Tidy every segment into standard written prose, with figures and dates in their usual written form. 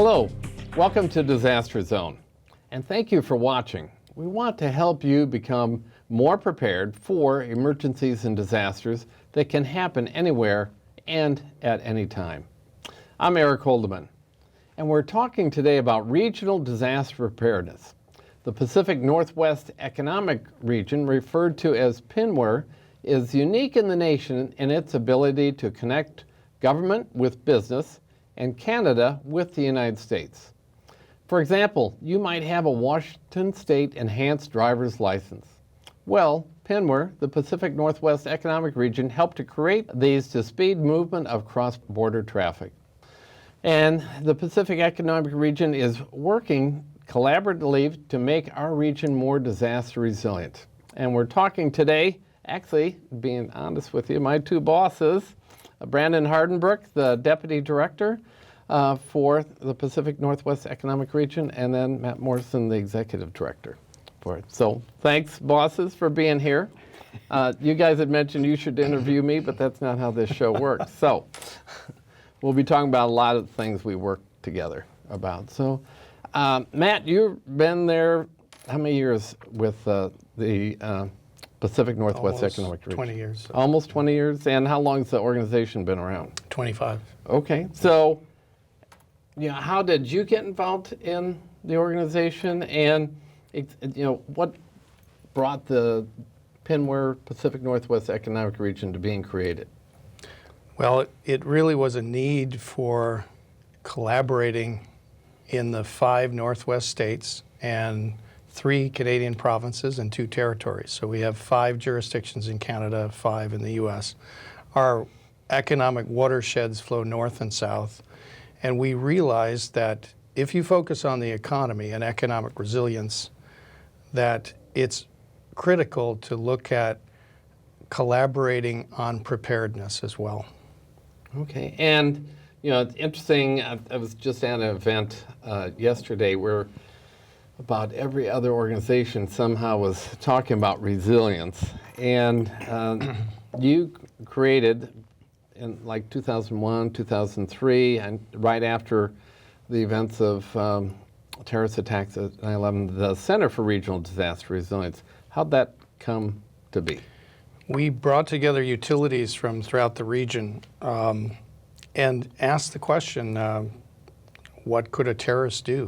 Hello, welcome to Disaster Zone, and thank you for watching. We want to help you become more prepared for emergencies and disasters that can happen anywhere and at any time. I'm Eric Holdeman, and we're talking today about regional disaster preparedness. The Pacific Northwest Economic Region, referred to as PNWER, is unique in the nation in its ability to connect government with business and Canada with the United States. For example, you might have a Washington State enhanced driver's license. Well, PNWER, the Pacific Northwest Economic Region, helped to create these to speed movement of cross-border traffic. And the Pacific Economic Region is working collaboratively to make our region more disaster resilient. And we're talking today, actually, being honest with you, my two bosses, Brandon Hardenbrook, the Deputy Director for the Pacific Northwest Economic Region, and then Matt Morrison, the Executive Director for it. So thanks, bosses, for being here. You guys had mentioned you should interview me, but that's not how this show works. So we'll be talking about a lot of things we work together about. So Matt, you've been there how many years with the Pacific Northwest Economic Region? 20 years. Almost 20 years. And how long has the organization been around? 25. Okay. So, how did you get involved in the organization? And, what brought the PNWER Pacific Northwest Economic Region to being created? Well, it really was a need for collaborating in the 5 Northwest states and 3 Canadian provinces and 2 territories. So we have 5 jurisdictions in Canada, 5 in the U.S. Our economic watersheds flow north and south, and we realized that if you focus on the economy and economic resilience, that it's critical to look at collaborating on preparedness as well. Okay, and it's interesting, I was just at an event yesterday where about every other organization somehow was talking about resilience. And you created in like 2001, 2003, and right after the events of terrorist attacks at 9/11, the Center for Regional Disaster Resilience. How'd that come to be? We brought together utilities from throughout the region and asked the question, what could a terrorist do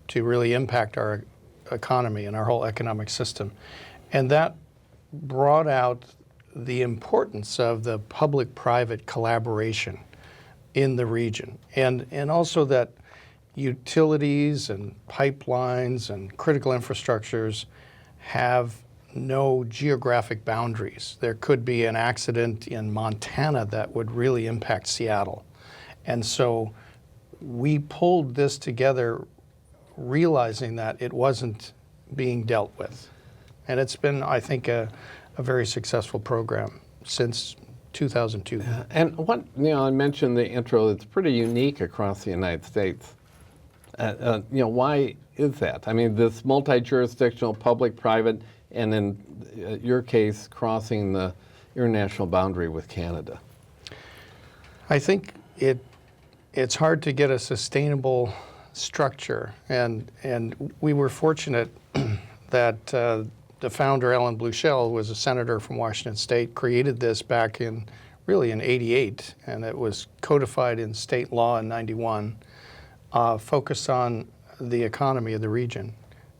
to really impact our economy and our whole economic system? And that brought out the importance of the public-private collaboration in the region, and also that utilities and pipelines and critical infrastructures have no geographic boundaries. There could be an accident in Montana that would really impact Seattle. And so we pulled this together realizing that it wasn't being dealt with. And it's been, I think, a very successful program since 2002. And what, I mentioned the intro, it's pretty unique across the United States. Why is that? I mean, this multi-jurisdictional, public-private, and in your case, crossing the international boundary with Canada. I think it's hard to get a sustainable structure, and we were fortunate that the founder, Ellen Bluchel, who was a senator from Washington State, created this back in 88, and it was codified in state law in 91, focused on the economy of the region.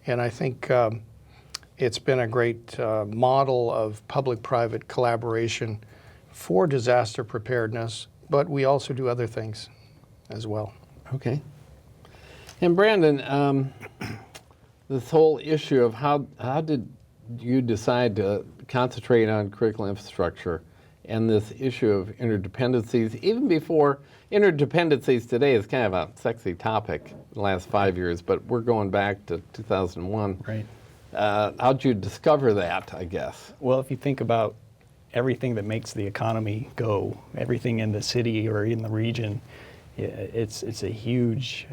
And I think it's been a great model of public-private collaboration for disaster preparedness, but we also do other things as well. Okay. And Brandon, this whole issue of how did you decide to concentrate on critical infrastructure and this issue of interdependencies, even before interdependencies today is kind of a sexy topic the last 5 years, but we're going back to 2001. Right. How'd you discover that, I guess? Well, if you think about everything that makes the economy go, everything in the city or in the region, it's a huge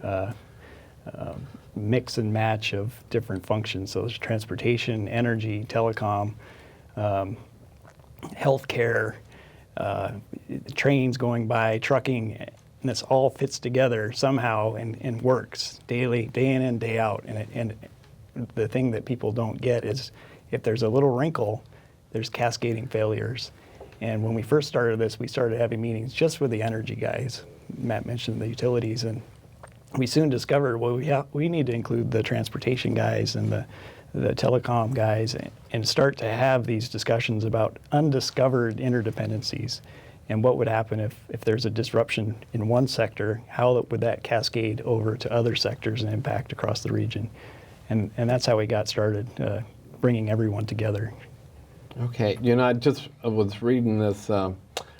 mix and match of different functions. So there's transportation, energy, telecom, healthcare, trains going by, trucking, And this all fits together somehow and works daily, day in and day out. And the thing that people don't get is if there's a little wrinkle, there's cascading failures. And when we first started this, we started having meetings just with the energy guys. Matt mentioned the utilities, and we soon discovered, well, we need to include the transportation guys and the telecom guys and start to have these discussions about undiscovered interdependencies and what would happen if there's a disruption in one sector, how would that cascade over to other sectors and impact across the region. And that's how we got started, bringing everyone together. Okay, I just was reading this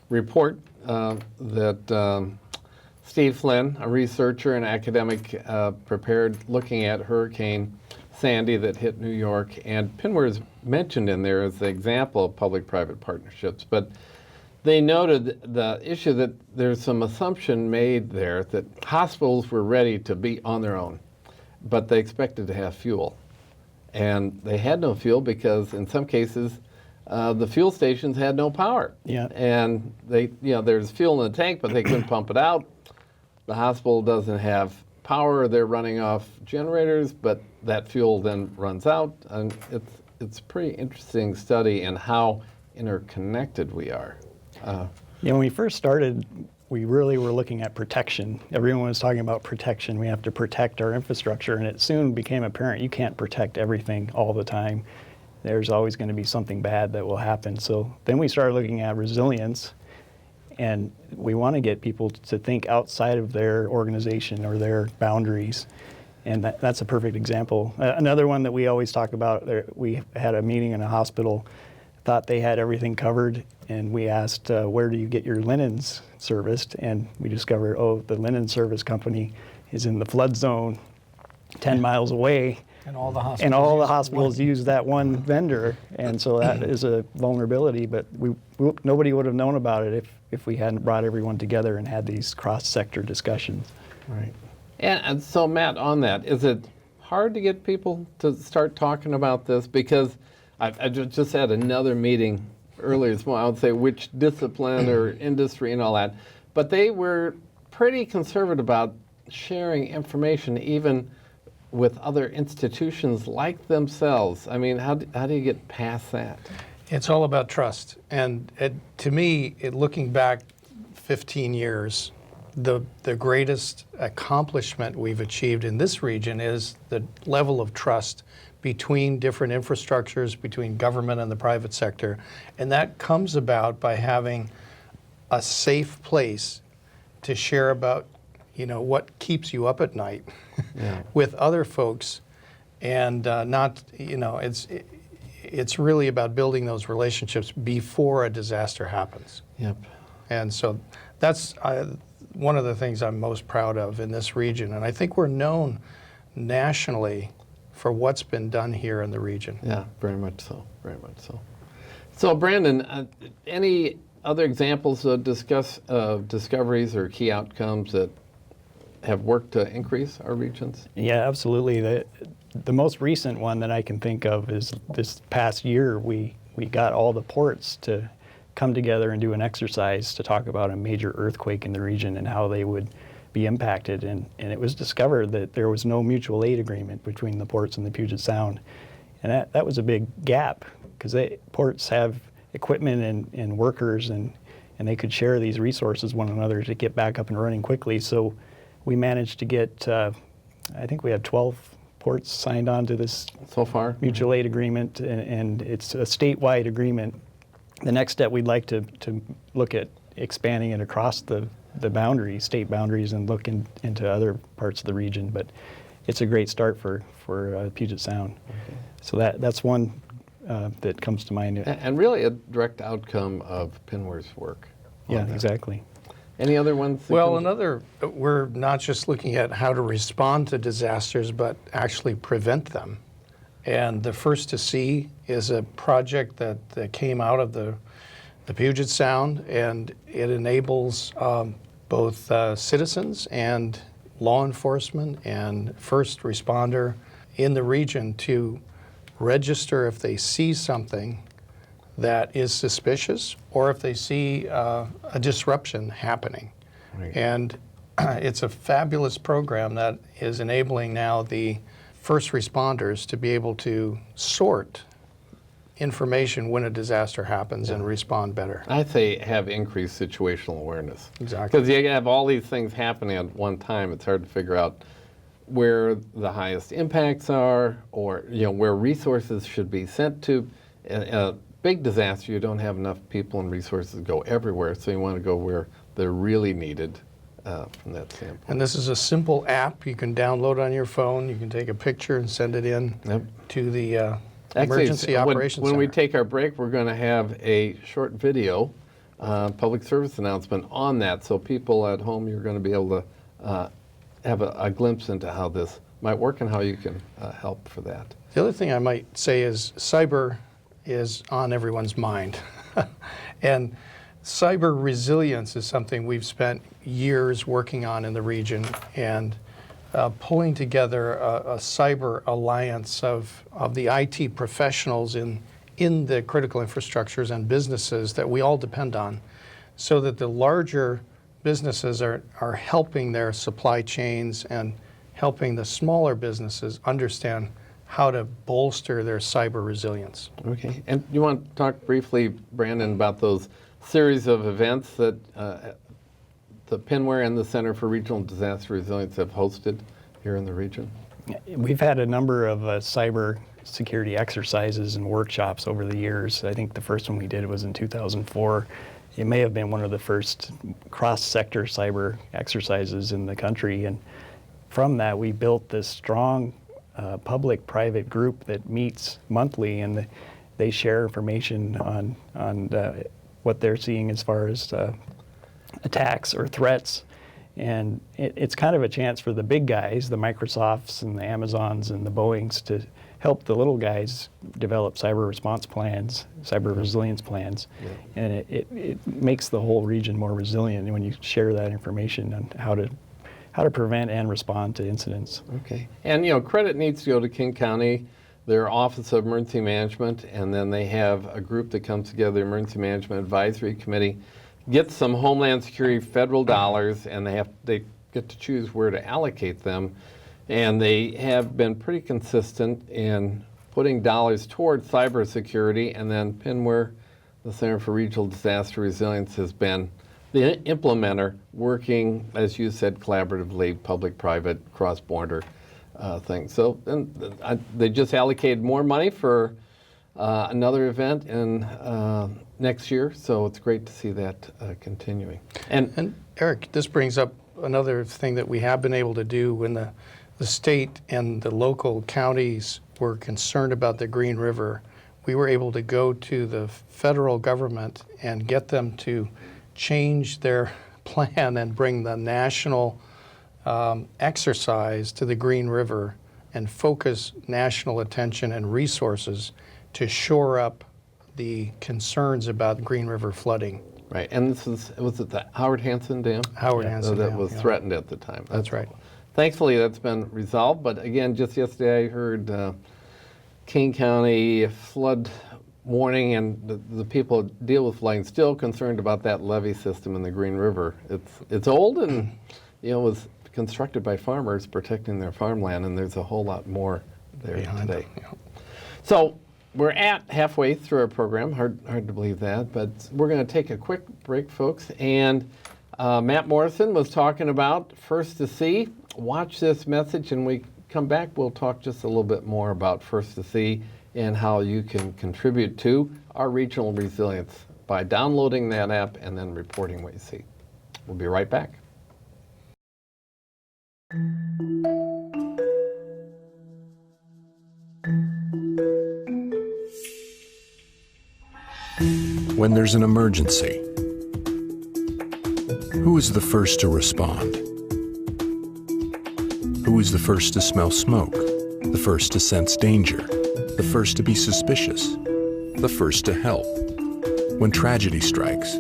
report that Steve Flynn, a researcher and academic, prepared looking at Hurricane Sandy that hit New York, and Pinware is mentioned in there as the example of public-private partnerships. But they noted the issue that there's some assumption made there that hospitals were ready to be on their own, but they expected to have fuel. And they had no fuel because in some cases, the fuel stations had no power. Yeah. And they, there's fuel in the tank, but they couldn't pump it out. The hospital doesn't have power. They're running off generators, but that fuel then runs out. And it's a pretty interesting study in how interconnected we are. When we first started, we really were looking at protection. Everyone was talking about protection. We have to protect our infrastructure, and it soon became apparent you can't protect everything all the time. There's always going to be something bad that will happen. So then we started looking at resilience, and we want to get people to think outside of their organization or their boundaries. And that's a perfect example. Another one that we always talk about, we had a meeting in a hospital, thought they had everything covered, and we asked, where do you get your linens serviced? And we discovered, the linen service company is in the flood zone 10 miles away. And all the hospitals use that one vendor, and so that is a vulnerability. But nobody would have known about it if we hadn't brought everyone together and had these cross-sector discussions. Right. And so, Matt, on that, is it hard to get people to start talking about this? Because I just had another meeting earlier this morning. I would say which discipline or industry and all that, but they were pretty conservative about sharing information, even with other institutions like themselves. I mean, how do you get past that? It's all about trust. And to me, looking back 15 years, the greatest accomplishment we've achieved in this region is the level of trust between different infrastructures, between government and the private sector. And that comes about by having a safe place to share about what keeps you up at night with other folks, and not, it's really about building those relationships before a disaster happens. Yep. And so that's one of the things I'm most proud of in this region. And I think we're known nationally for what's been done here in the region. Yeah, very much so, very much so. So, Brandon, any other examples of discoveries or key outcomes that have worked to increase our regions? Yeah, absolutely. The most recent one that I can think of is this past year, we got all the ports to come together and do an exercise to talk about a major earthquake in the region and how they would be impacted. And it was discovered that there was no mutual aid agreement between the ports and the Puget Sound. And that was a big gap, because ports have equipment and workers, and they could share these resources one another to get back up and running quickly. So we managed to get, I think we have 12 ports signed on to this so far mutual aid agreement, and it's a statewide agreement. The next step, we'd like to look at expanding it across the boundaries, state boundaries, and look into other parts of the region. But it's a great start for Puget Sound. Okay. So that's one that comes to mind. And really a direct outcome of Pinware's work. Yeah, exactly. Any other ones? Well, we're not just looking at how to respond to disasters, but actually prevent them. And the First to See is a project that came out of the Puget Sound, and it enables both citizens and law enforcement and first responder in the region to register if they see something that is suspicious, or if they see a disruption happening. Right. And it's a fabulous program that is enabling now the first responders to be able to sort information when a disaster happens and respond better. I say have increased situational awareness. Exactly. Because you have all these things happening at one time. It's hard to figure out where the highest impacts are, or where resources should be sent to. A big disaster, you don't have enough people and resources to go everywhere, so you want to go where they're really needed from that standpoint. And this is a simple app you can download on your phone. You can take a picture and send it in to the Emergency Operations when we Center. take our break, we're going to have a short video, public service announcement on that, so people at home, you're going to be able to have a glimpse into how this might work and how you can help for that. The other thing I might say is cyber is on everyone's mind. And cyber resilience is something we've spent years working on in the region, and pulling together a cyber alliance of the IT professionals in the critical infrastructures and businesses that we all depend on, so that the larger businesses are helping their supply chains and helping the smaller businesses understand how to bolster their cyber resilience. Okay, and you want to talk briefly, Brandon, about those series of events that the Pinware and the Center for Regional Disaster Resilience have hosted here in the region? We've had a number of cyber security exercises and workshops over the years. I think the first one we did was in 2004. It may have been one of the first cross-sector cyber exercises in the country, and from that we built this strong public-private group that meets monthly, and they share information on what they're seeing as far as attacks or threats. And it's kind of a chance for the big guys, the Microsofts and the Amazons and the Boeings, to help the little guys develop cyber response plans, cyber resilience plans. Yeah. And it makes the whole region more resilient when you share that information on how to prevent and respond to incidents. Okay. And credit needs to go to King County, their Office of Emergency Management, and then they have a group that comes together, the Emergency Management Advisory Committee, gets some Homeland Security federal dollars, and they get to choose where to allocate them. And they have been pretty consistent in putting dollars toward cybersecurity, and then Pinware, the Center for Regional Disaster Resilience, has been the implementer, working, as you said, collaboratively, public-private, cross-border things. So they just allocated more money for another event in next year, so it's great to see that continuing. And Eric, this brings up another thing that we have been able to do when the state and the local counties were concerned about the Green River. We were able to go to the federal government and get them to change their plan and bring the national exercise to the Green River and focus national attention and resources to shore up the concerns about Green River flooding. Right, and was it the Howard Hansen Dam? Howard Hansen that Dam, was threatened at the time. That's right. Thankfully, that's been resolved, but again, just yesterday I heard King County flood warning, and the people who deal with flooding still concerned about that levee system in the Green River. It's old and was constructed by farmers protecting their farmland, and there's a whole lot more there today. Yeah. So we're at halfway through our program. Hard to believe that, but we're going to take a quick break, folks. And Matt Morrison was talking about First to See. Watch this message, and we come back, we'll talk just a little bit more about First to See and how you can contribute to our regional resilience by downloading that app and then reporting what you see. We'll be right back. When there's an emergency, who is the first to respond? Who is the first to smell smoke? The first to sense danger? The first to be suspicious? The first to help? When tragedy strikes,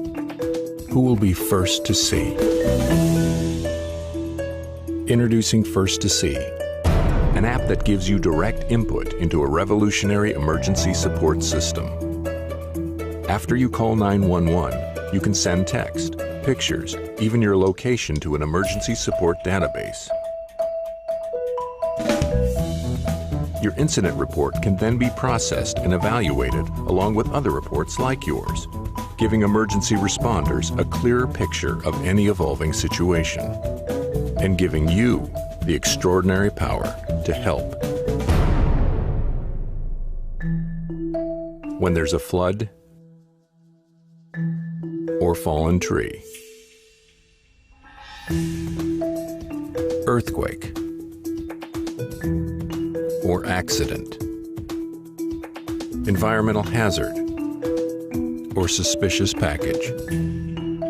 who will be first to see? Introducing First to See, an app that gives you direct input into a revolutionary emergency support system. After you call 911, you can send text, pictures, even your location to an emergency support database. Your incident report can then be processed and evaluated along with other reports like yours, giving emergency responders a clearer picture of any evolving situation and giving you the extraordinary power to help. When there's a flood or fallen tree, earthquake or accident, environmental hazard or suspicious package,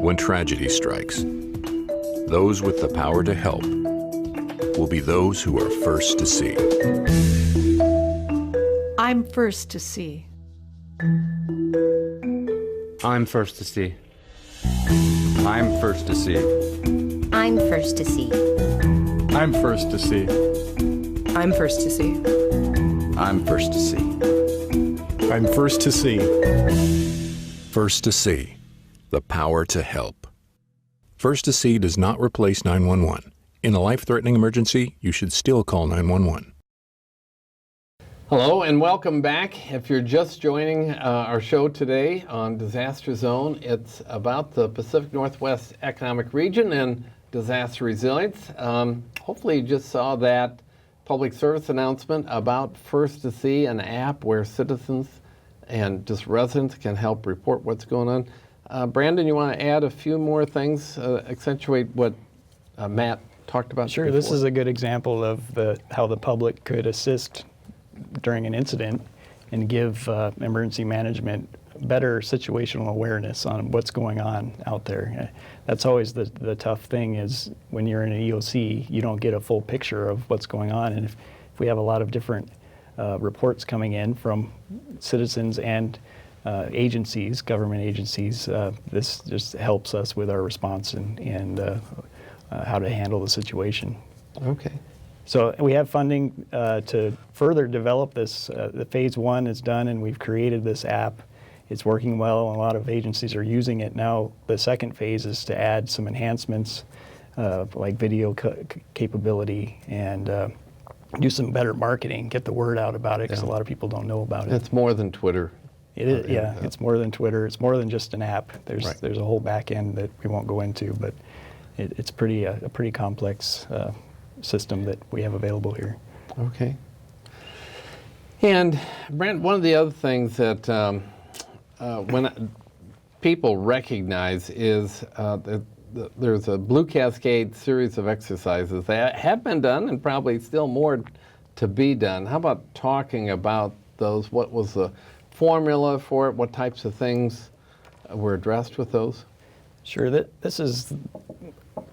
when tragedy strikes, those with the power to help will be those who are first to see. I'm first to see. I'm first to see. I'm first to see. I'm first to see. I'm first to see. I'm first to see. I'm first to see. I'm first to see. First to see, the power to help. First to see does not replace 911. In a life-threatening emergency, you should still call 911. Hello and welcome back. If you're just joining our show today on Disaster Zone, it's about the Pacific Northwest Economic Region and disaster resilience. Hopefully you just saw that public service announcement about First to See, an app where citizens and just residents can help report what's going on. Brandon, you want to add a few more things, accentuate what Matt talked about? Sure, before? this is a good example of how the public could assist during an incident and give emergency management better situational awareness on what's going on out there. That's always the tough thing, is when you're in an EOC, you don't get a full picture of what's going on. And if we have a lot of different reports coming in from citizens and agencies, government agencies, this just helps us with our response and how to handle the situation. Okay. So we have funding to further develop this. The phase 1 is done, and we've created this app. It's working well, and a lot of agencies are using it now. The second phase is to add some enhancements like video capability and do some better marketing, get the word out about it, because a lot of people don't know about it. It's more than Twitter. It is, yeah. It's more than Twitter. It's more than just an app. There's Right. there's a whole back end that we won't go into, but it's a pretty complex system that we have available here. Okay. And Brent, one of the other things that when people recognize is that there's a Blue Cascade series of exercises that have been done and probably still more to be done. How about talking about those? What was the formula for it? What types of things were addressed with those? Sure. This is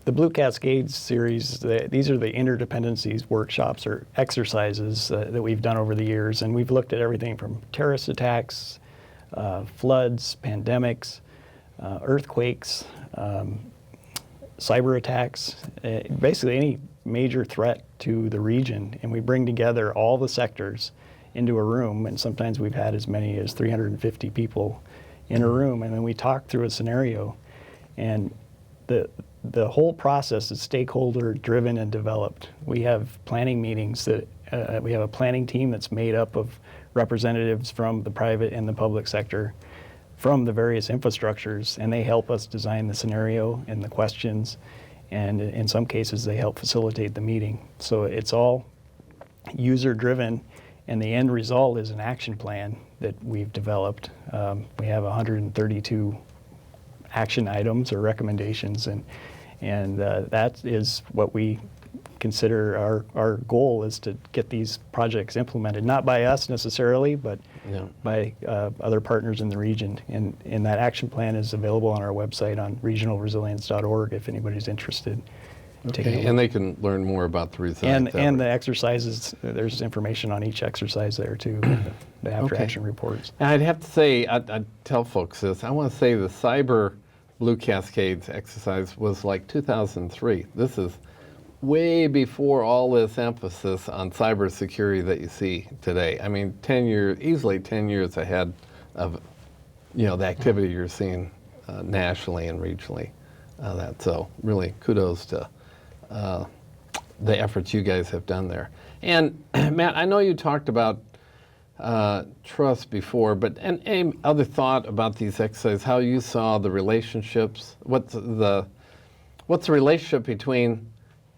the Blue Cascade series. These are the interdependencies workshops or exercises that we've done over the years, and we've looked at everything from terrorist attacks, floods, pandemics, earthquakes, cyber attacks, basically any major threat to the region, and we bring together all the sectors into a room, and sometimes we've had as many as 350 people in a room, and then we talk through a scenario. And the whole process is stakeholder driven and developed. We have planning meetings that we have a planning team that's made up of representatives from the private and the public sector, from the various infrastructures, and they help us design the scenario and the questions, and in some cases they help facilitate the meeting. So it's all user driven, and the end result is an action plan that we've developed. We have 132 action items or recommendations, and that is what we consider our goal, is to get these projects implemented, not by us necessarily, but by other partners in the region. And that action plan is available on our website on regionalresilience.org if anybody's interested. Okay. And they can learn more about the resilience. And the exercises, there's information on each exercise there too, the after action reports. And I'd have to say, I'd tell folks this, I want to say the Cyber Blue Cascades exercise was like 2003. This is way before all this emphasis on cybersecurity that you see today. I mean, 10 years, easily 10 years ahead of, the activity you're seeing nationally and regionally that. So really kudos to the efforts you guys have done there. And Matt, I know you talked about trust before, but any other thought about these exercises, how you saw the relationships, what's the relationship between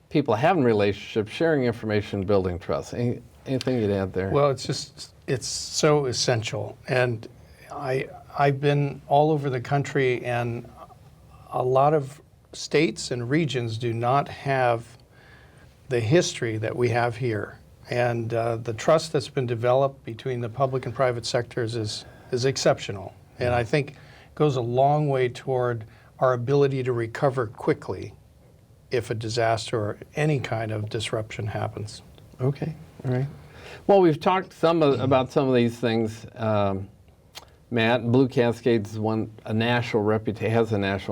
people having relationships, sharing information, building trust? Anything you'd add there? Well, it's so essential. And I've been all over the country, and a lot of states and regions do not have the history that we have here. And the trust that's been developed between the public and private sectors is exceptional. And I think goes a long way toward our ability to recover quickly if a disaster or any kind of disruption happens. Okay, all right. Well, we've talked about some of these things. Matt, Blue Cascades has a national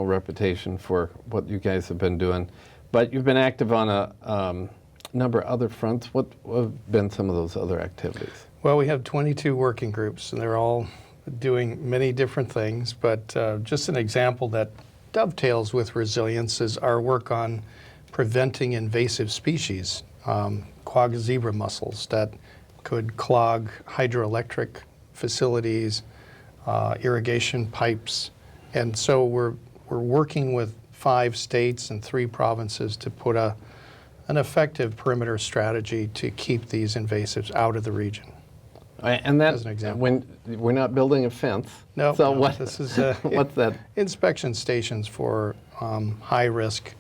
reputation for what you guys have been doing, but you've been active on a number of other fronts. What have been some of those other activities? Well, we have 22 working groups, and they're all doing many different things, but just an example that dovetails with resilience is our work on preventing invasive species, quagga zebra mussels that could clog hydroelectric facilities, irrigation pipes. And so we're working with 5 states and 3 provinces to put an effective perimeter strategy to keep these invasives out of the region. And that, as an example. When we're not building a fence. No, So no, what? this is What's that? inspection stations for high-risk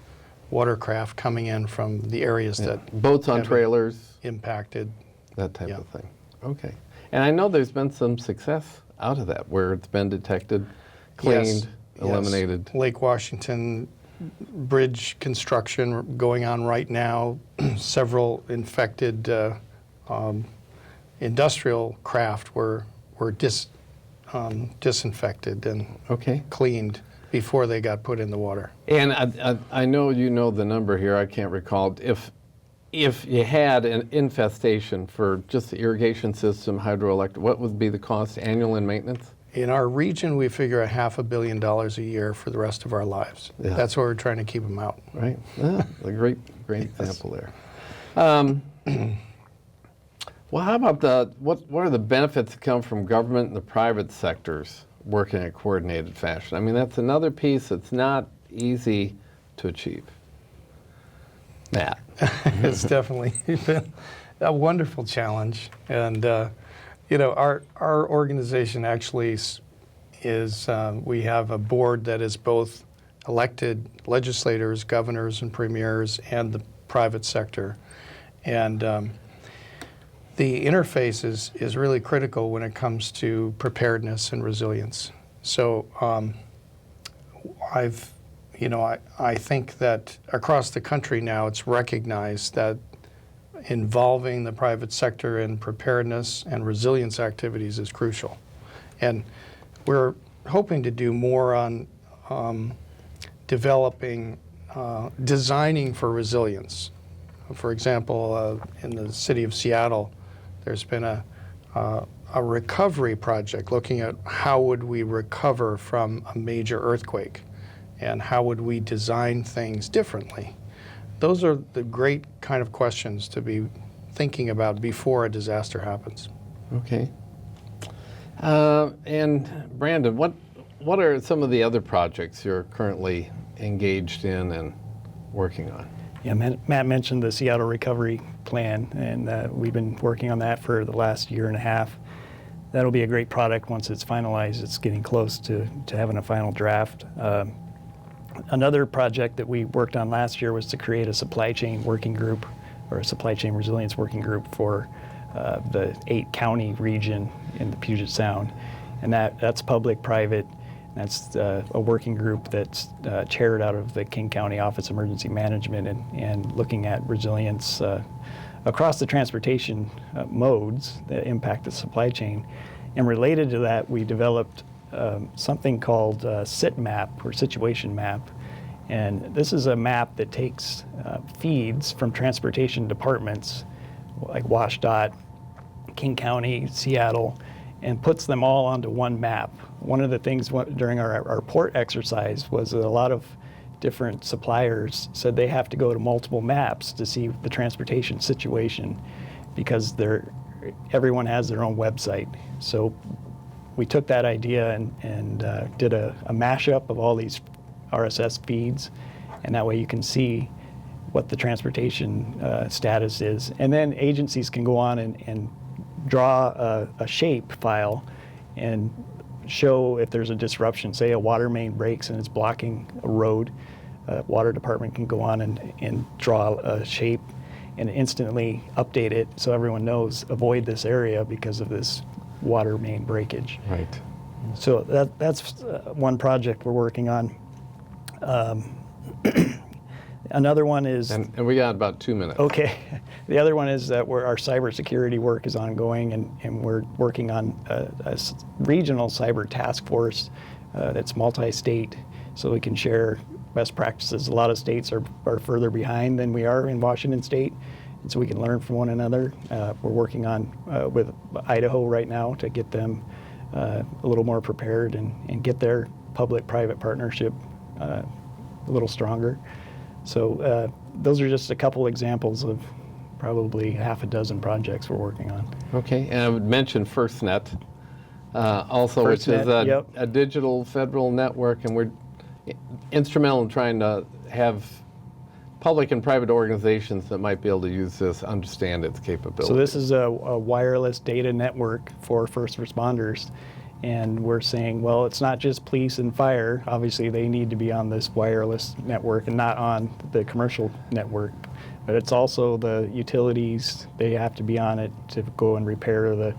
watercraft coming in from the areas that Boats on have trailers, impacted. that type Yeah. of thing. Okay. And I know there's been some success out of that, where it's been detected, cleaned, Yes, eliminated. yes. Lake Washington bridge construction going on right now. Several infected industrial craft were disinfected and Okay. cleaned before they got put in the water. And I know you know the number here, I can't recall. If you had an infestation for just the irrigation system, hydroelectric, what would be the cost annual in maintenance? In our region, we figure $500 million a year for the rest of our lives. Yeah. That's why we're trying to keep them out. Right? Yeah, a great example there. Well, how about what are the benefits that come from government and the private sectors working in a coordinated fashion? I mean, that's another piece that's not easy to achieve. Matt. It's definitely been a wonderful challenge. And, our organization actually is we have a board that is both elected legislators, governors, and premiers, and the private sector. And the interface is really critical when it comes to preparedness and resilience. So I think that across the country now it's recognized that involving the private sector in preparedness and resilience activities is crucial. And we're hoping to do more on developing, designing for resilience. For example, in the city of Seattle, there's been a recovery project looking at how would we recover from a major earthquake and how would we design things differently. Those are the great kind of questions to be thinking about before a disaster happens. Okay. And Brandon, what are some of the other projects you're currently engaged in and working on? Yeah, Matt mentioned the Seattle Recovery Plan, and we've been working on that for the last year and a half. That'll be a great product once it's finalized. It's getting close to having a final draft. Another project that we worked on last year was to create a supply chain working group, or a supply chain resilience working group for the 8-county region in the Puget Sound. And that's public-private. That's a working group that's chaired out of the King County Office of Emergency Management and looking at resilience across the transportation modes that impact the supply chain. And related to that, we developed something called SIT map, or situation map. And this is a map that takes feeds from transportation departments like WashDOT, King County, Seattle, and puts them all onto one map. One of the things during our port exercise was that a lot of different suppliers said they have to go to multiple maps to see the transportation situation because everyone has their own website. So we took that idea and did a mashup of all these RSS feeds, and that way you can see what the transportation status is. And then agencies can go on and draw a shape file and show if there's a disruption. Say a water main breaks and it's blocking a road, water department can go on and draw a shape and instantly update it so everyone knows, avoid this area because of this water main breakage. Right. So that's one project we're working on. Another one is... And we got about 2 minutes. Okay. The other one is that our cybersecurity work is ongoing, and we're working on a regional cyber task force that's multi-state, so we can share best practices. A lot of states are further behind than we are in Washington State, and so we can learn from one another. We're working on with Idaho right now to get them a little more prepared and get their public-private partnership a little stronger. So those are just a couple examples of probably half a dozen projects we're working on. Okay, and I would mention FirstNet also, which is a digital federal network, and we're instrumental in trying to have public and private organizations that might be able to use this understand its capabilities. So this is a wireless data network for first responders. And we're saying, well, it's not just police and fire. Obviously, they need to be on this wireless network and not on the commercial network. But it's also the utilities. They have to be on it to go and repair the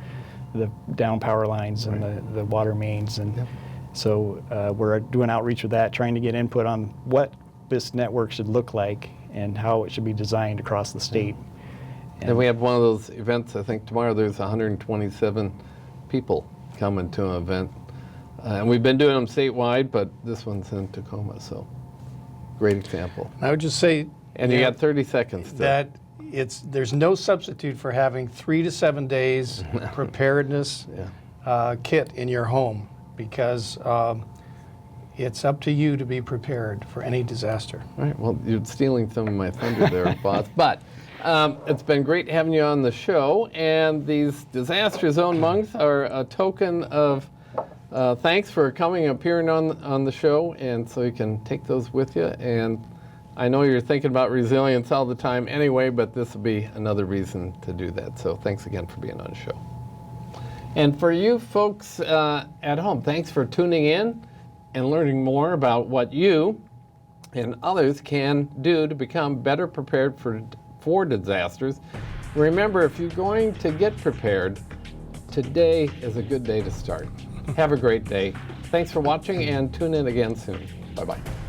down power lines and the water mains. And so we're doing outreach with that, trying to get input on what this network should look like and how it should be designed across the state. And we have one of those events, I think tomorrow there's 127 people coming to an event. And we've been doing them statewide, but this one's in Tacoma, so great example. I would just say, and you got 30 seconds. That there's no substitute for having 3 to 7 days preparedness kit in your home, because it's up to you to be prepared for any disaster. All right, well, you're stealing some of my thunder there, boss. But it's been great having you on the show, and these disaster zone months are a token of thanks for coming, appearing on the show, and so you can take those with you. And I know you're thinking about resilience all the time anyway, but this will be another reason to do that. So thanks again for being on the show. And for you folks at home, thanks for tuning in and learning more about what you and others can do to become better prepared for disasters. Remember, if you're going to get prepared, today is a good day to start. Have a great day. Thanks for watching, and tune in again soon. Bye-bye.